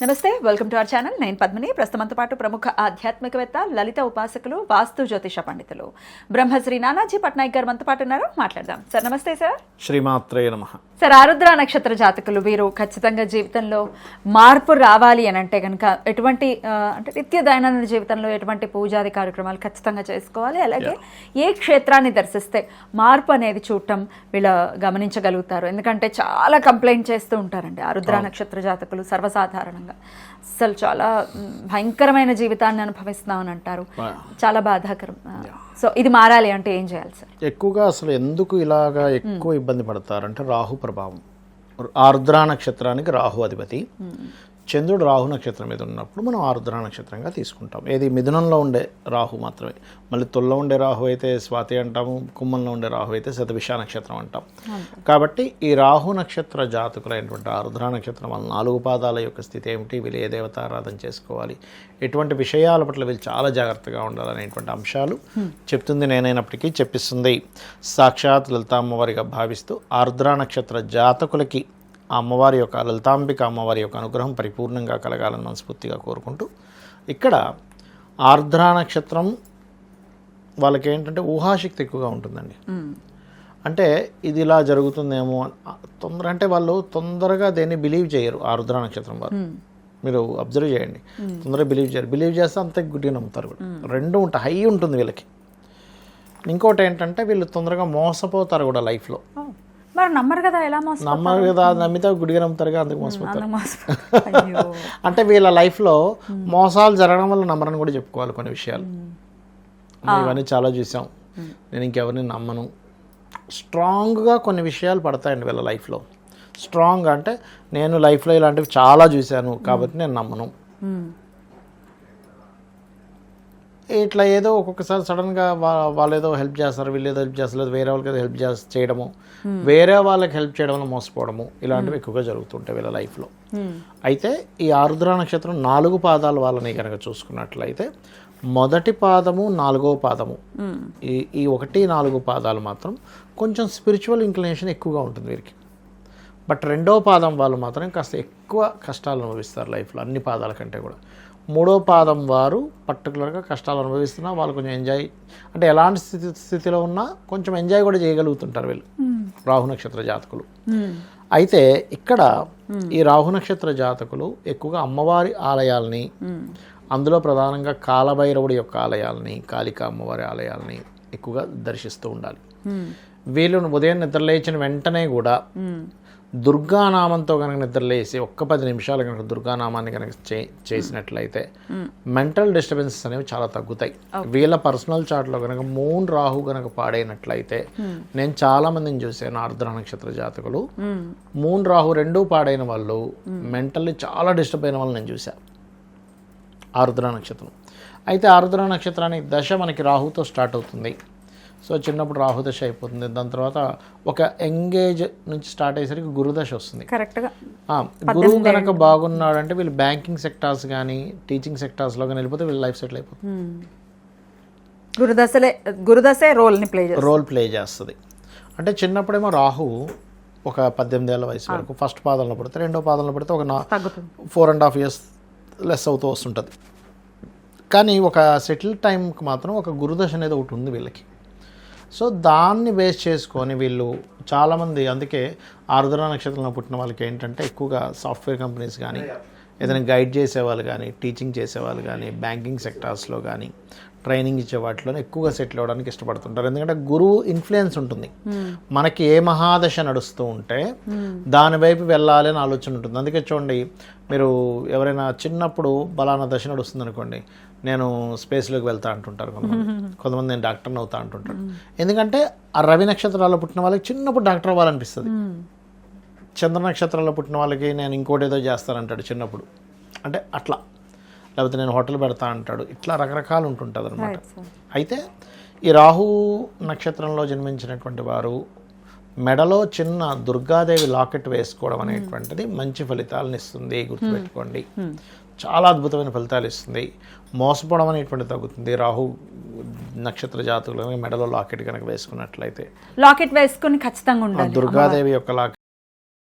నమస్తే, welcome to our channel. నేను పద్మిని. ప్రస్తుతంతో పాటు ప్రముఖ ఆధ్యాత్మికవేత్త, లలిత ఉపాసకులు, వాస్తు జ్యోతిష పండితులు బ్రహ్మశ్రీ నానాజీ పట్నాయక్ గారు మనతో పాటు ఉన్నారు. మాట్లాడదాం. సార్ నమస్తే. సార్ శ్రీమాత్రే నమః. సార్, ఆరుద్ర నక్షత్ర జాతకులు వీరు ఖచ్చితంగా జీవితంలో మార్పు రావాలి అని అంటే కనుక ఎటువంటి అంటే నిత్య దైనందిన జీవితంలో ఎటువంటి పూజాది కార్యక్రమాలు ఖచ్చితంగా చేసుకోవాలి, అలాగే ఏ క్షేత్రాన్ని దర్శిస్తే మార్పు అనేది చూడటం వీళ్ళు గమనించగలుగుతారు? ఎందుకంటే చాలా కంప్లైంట్ చేస్తూ ఉంటారండి ఆరుద్ర నక్షత్ర జాతకులు సర్వసాధారణంగా. అసలు చాలా భయంకరమైన జీవితాన్ని అనుభవిస్తున్నామని అంటారు. చాలా బాధాకరం. సో ఇది మారాలి అంటే ఏం చేయాలి సార్? ఎక్కువగా అసలు ఎందుకు ఇలాగా ఎక్కువ ఇబ్బంది పడతారంటే రాహు ప్రభావం. ఆరుద్ర నక్షత్రానికి రాహు అధిపతి. చంద్రుడు రాహు నక్షత్రం మీద ఉన్నప్పుడు మనం ఆరుద్ర నక్షత్రంగా తీసుకుంటాం. ఏది మిథునంలో ఉండే రాహు మాత్రమే. మళ్ళీ తొల్లో ఉండే రాహు అయితే స్వాతి అంటాము, కుంభంలో ఉండే రాహు అయితే శతభిష నక్షత్రం అంటాం. కాబట్టి ఈ రాహు నక్షత్ర జాతకులైనటువంటి ఆరుద్ర నక్షత్రం వల్ల 4 పాదాల యొక్క స్థితి ఏమిటి, వీళ్ళు ఏ దేవతారాధన చేసుకోవాలి, ఎటువంటి విషయాల పట్ల వీళ్ళు చాలా జాగ్రత్తగా ఉండాలనేటువంటి అంశాలు చెప్తుంది. నేనైనప్పటికీ చెప్పిస్తుంది సాక్షాత్ లలిత అమ్మవారిగా భావిస్తూ ఆరుద్ర నక్షత్ర జాతకులకి ఆ అమ్మవారి యొక్క లలితాంబిక అమ్మవారి యొక్క అనుగ్రహం పరిపూర్ణంగా కలగాలని మనస్ఫూర్తిగా కోరుకుంటూ, ఇక్కడ ఆర్ద్ర నక్షత్రం వాళ్ళకి ఏంటంటే ఊహాశక్తి ఎక్కువగా ఉంటుందండి. అంటే ఇది ఇలా జరుగుతుందేమో అంటే వాళ్ళు తొందరగా దేన్ని బిలీవ్ చేయరు. ఆరుద్ర నక్షత్రం వారు మీరు అబ్జర్వ్ చేయండి, తొందరగా బిలీవ్ చేయరు. బిలీవ్ చేస్తే అంతే గుడ్డిగా నమ్ముతారు కూడా. రెండు ఉంటాయి, హై ఉంటుంది వీళ్ళకి. ఇంకోటి ఏంటంటే వీళ్ళు తొందరగా మోసపోతారు కూడా లైఫ్లో. నమ్మరు కదా, ఎలా నమ్మరు కదా, నమ్మితే గుడిగా నమ్ముతారుగా, అందుకు మోసపోతారు. అంటే వీళ్ళ లైఫ్లో మోసాలు జరగడం వల్ల నమ్మరని కూడా చెప్పుకోవాలి కొన్ని విషయాలు. ఇవన్నీ చాలా చూసాం. నేను ఇంకెవరిని నమ్మను. స్ట్రాంగ్గా కొన్ని విషయాలు పడతాయండి వీళ్ళ లైఫ్లో. స్ట్రాంగ్ అంటే నేను లైఫ్లో ఇలాంటివి చాలా చూశాను కాబట్టి నేను నమ్మను. ఇట్లా ఏదో ఒక్కొక్కసారి సడన్గా వాళ్ళు ఏదో హెల్ప్ చేస్తారు, వీళ్ళు ఏదో హెల్ప్ చేస్తారు, వేరే వాళ్ళకి ఏదో హెల్ప్ చేయడము, వేరే వాళ్ళకి హెల్ప్ చేయడం వల్ల మోసపోవడము, ఇలాంటివి ఎక్కువగా జరుగుతుంటాయి వీళ్ళ లైఫ్లో. అయితే ఈ ఆరుద్ర నక్షత్రం 4 పాదాల వాళ్ళని కనుక చూసుకున్నట్లయితే మొదటి పాదము 4వ పాదము, ఈ 1, 4 పాదాలు మాత్రం కొంచెం స్పిరిచువల్ ఇంక్లినేషన్ ఎక్కువగా ఉంటుంది వీరికి. బట్ 2వ పాదం వాళ్ళు మాత్రం కాస్త ఎక్కువ కష్టాలు అనుభవిస్తారు లైఫ్లో అన్ని పాదాల కంటే కూడా. 3వ పాదం వారు పర్టికులర్గా కష్టాలు అనుభవిస్తున్నా వాళ్ళు కొంచెం ఎంజాయ్, అంటే ఎలాంటి స్థితిలో ఉన్నా కొంచెం ఎంజాయ్ కూడా చేయగలుగుతుంటారు వీళ్ళు రాహు నక్షత్ర జాతకులు. అయితే ఇక్కడ ఈ రాహు నక్షత్ర జాతకులు ఎక్కువగా అమ్మవారి ఆలయాల్ని, అందులో ప్రధానంగా కాలభైరవుడి యొక్క ఆలయాల్ని, కాళికా అమ్మవారి ఆలయాల్ని ఎక్కువగా దర్శిస్తూ ఉండాలి. వీళ్ళు ఉదయం నిద్రలేచిన వెంటనే కూడా దుర్గానామంతో కనుక నిద్రలేసి 10 నిమిషాలు కనుక దుర్గానామాన్ని కనుక చేసినట్లయితే మెంటల్ డిస్టర్బెన్సెస్ అనేవి చాలా తగ్గుతాయి. వీళ్ళ పర్సనల్ చార్ట్లో కనుక మూన్ రాహు కనుక పాడైనట్లయితే, నేను చాలా మందిని చూసాను ఆరుద్ర నక్షత్ర జాతకులు మూన్ రాహు 2 పాడైన వాళ్ళు మెంటల్లీ చాలా డిస్టర్బ్ అయిన వాళ్ళు నేను చూశాను ఆరుద్ర నక్షత్రం. అయితే ఆరుద్ర నక్షత్రానికి దశ మనకి రాహుతో స్టార్ట్ అవుతుంది. సో చిన్నప్పుడు రాహుదశ అయిపోతుంది. దాని తర్వాత ఒక ఎంగేజ్ నుంచి స్టార్ట్ అయ్యేసరికి గురుదశ వస్తుంది. కరెక్ట్గా గురువు కనుక బాగున్నాడంటే వీళ్ళు బ్యాంకింగ్ సెక్టార్స్ కానీ టీచింగ్ సెక్టార్స్లో కానీ వెళ్ళిపోతే వీళ్ళు లైఫ్ సెటిల్ అయిపోతుంది. గురుదశే రోల్ ప్లే చేస్తుంది. అంటే చిన్నప్పుడేమో రాహు ఒక 18 ఏళ్ళ వయసు వరకు ఫస్ట్ పాదంలో పడితే, 2వ పాదంలో పడితే ఒక 4.5 years లెస్ అవుతూ వస్తుంటుంది. కానీ ఒక సెటిల్ టైంకి మాత్రం ఒక గురుదశ అనేది ఒకటి ఉంది వీళ్ళకి. సో దాన్ని బేస్ చేసుకొని వీళ్ళు చాలామంది, అందుకే ఆరుద్ర నక్షత్రంలో పుట్టిన వాళ్ళకి ఏంటంటే ఎక్కువగా సాఫ్ట్వేర్ కంపెనీస్ కానీ, ఏదైనా గైడ్ చేసేవాళ్ళు కానీ, టీచింగ్ చేసేవాళ్ళు కానీ, బ్యాంకింగ్ సెక్టార్స్లో కానీ, ట్రైనింగ్ ఇచ్చే వాటిలో ఎక్కువగా సెటిల్ అవ్వడానికి ఇష్టపడుతుంటారు. ఎందుకంటే గురువు ఇన్ఫ్లుయెన్స్ ఉంటుంది. మనకి ఏ మహాదశ నడుస్తూ ఉంటే దాని వైపు వెళ్ళాలి అని ఆలోచన ఉంటుంది. అందుకే చూడండి, మీరు ఎవరైనా చిన్నప్పుడు బలానా దశ నడుస్తుంది అనుకోండి, నేను స్పేస్లోకి వెళ్తా అంటుంటారు కొంతమంది నేను డాక్టర్ని అవుతా అంటుంటారు. ఎందుకంటే ఆ రవి నక్షత్రాల్లో పుట్టిన వాళ్ళకి చిన్నప్పుడు డాక్టర్ అవ్వాలనిపిస్తుంది. చంద్ర నక్షత్రాల్లో పుట్టిన వాళ్ళకి నేను ఇంకోటి ఏదో చేస్తానంటాడు చిన్నప్పుడు, అంటే అట్లా. లేకపోతే నేను హోటల్ పెడతా అంటాడు. ఇట్లా రకరకాలు ఉంటుంటుంది అనమాట. అయితే ఈ రాహు నక్షత్రంలో జన్మించినటువంటి వారు మెడలో చిన్న దుర్గాదేవి లాకెట్ వేసుకోవడం అనేటువంటిది మంచి ఫలితాలను ఇస్తుంది. గుర్తుపెట్టుకోండి, చాలా అద్భుతమైన ఫలితాలు ఇస్తుంది. మోసపోవడం అనేటువంటి తగ్గుతుంది. రాహు నక్షత్ర జాతకులు మెడలో లాకెట్ కనుక వేసుకున్నట్లయితే, లాకెట్ వేసుకుని ఖచ్చితంగా ఉండాలి. దుర్గాదేవి యొక్క లాకెట్